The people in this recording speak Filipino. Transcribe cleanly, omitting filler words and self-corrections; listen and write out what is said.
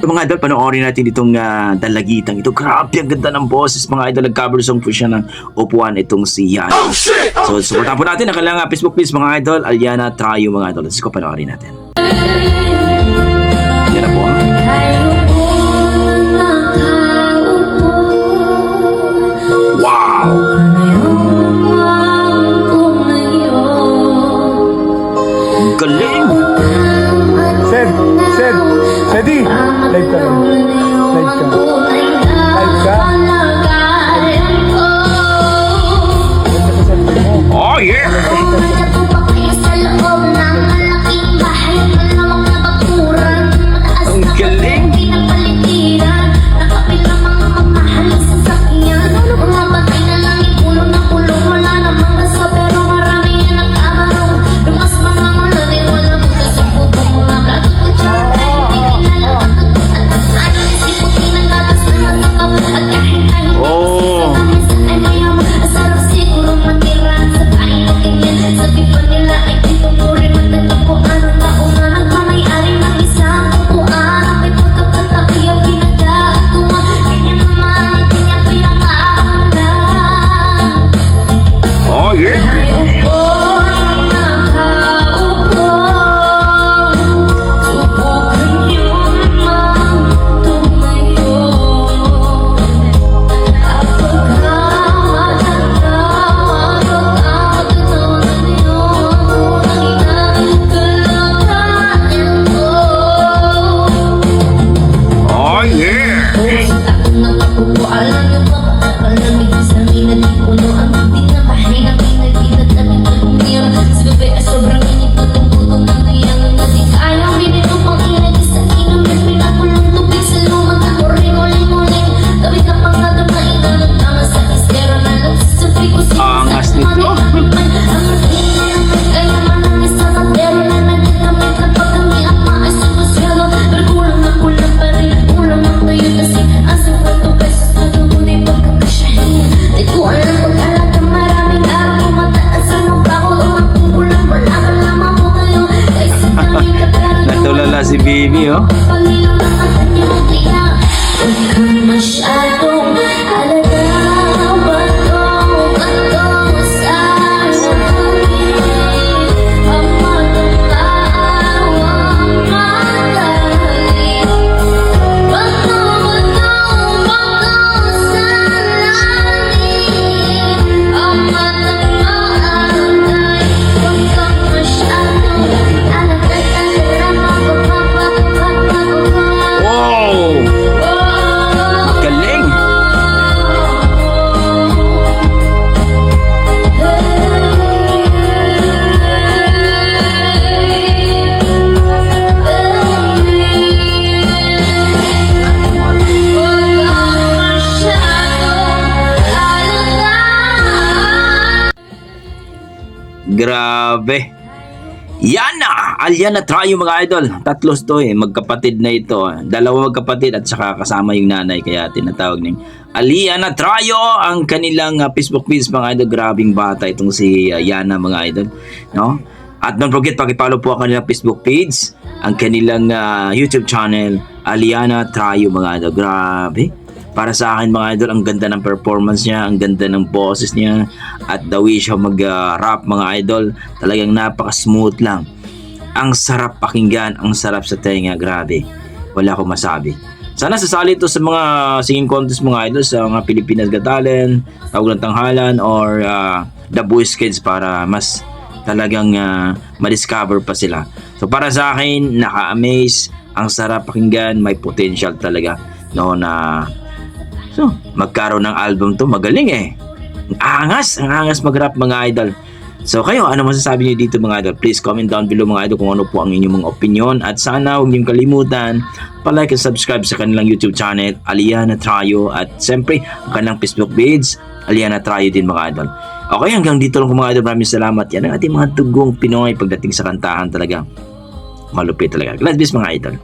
So mga idol, panoorin natin itong dalagitang ito. Grabe, ang ganda ng boses mga idol. Nag-cover song po siya ng upuan itong si Yana. So supportan po natin ang kailangan Facebook page mga idol. Aliana Trayo mga idol. Let's go, panoorin natin. Yan na po. Wow! Galing! Sedi, live ka lang. Live ka. Live ka. Oh yeah! Ang galing! Natulala si baby, oh. Grabe. Yana! Aliana Trayo mga idol. Tatlos to magkapatid na ito. Dalawa magkapatid at saka kasama yung nanay. Kaya tinatawag ng Aliana Trayo ang kanilang Facebook page mga idol. Grabing bata itong si Yana mga idol. No? At don't forget, pakipollow po ang kanilang Facebook page. Ang kanilang YouTube channel, Aliana Trayo mga idol. Grabe. Para sa akin mga idol, ang ganda ng performance niya, ang ganda ng boses niya, at the way siya mag-rap mga idol, talagang napaka-smooth lang. Ang sarap pakinggan, ang sarap sa tenga, grabe. Wala akong masabi. Sana sasali ito sa mga singing contest mga idol, sa mga Pilipinas Got Talent, Tawag ng Tanghalan, or The Voice Kids para mas talagang ma-discover pa sila. So para sa akin, naka-amaze, ang sarap pakinggan, may potential talaga. No, na so, magkaroon ng album to, magaling ang angas mag-rap mga idol. So kayo, ano masasabi niyo dito mga idol? Please comment down below mga idol kung ano po ang inyong mga opinion. At sana huwag niyong kalimutan pa-like and subscribe sa kanilang YouTube channel, Aliana Trayo. At siyempre, ang kanilang Facebook page, Aliana Trayo din mga idol. Okay, hanggang dito lang mga idol. Maraming salamat. Yan ang ating mga tugong Pinoy pagdating sa kantahan talaga. Malupit talaga. God bless mga idol.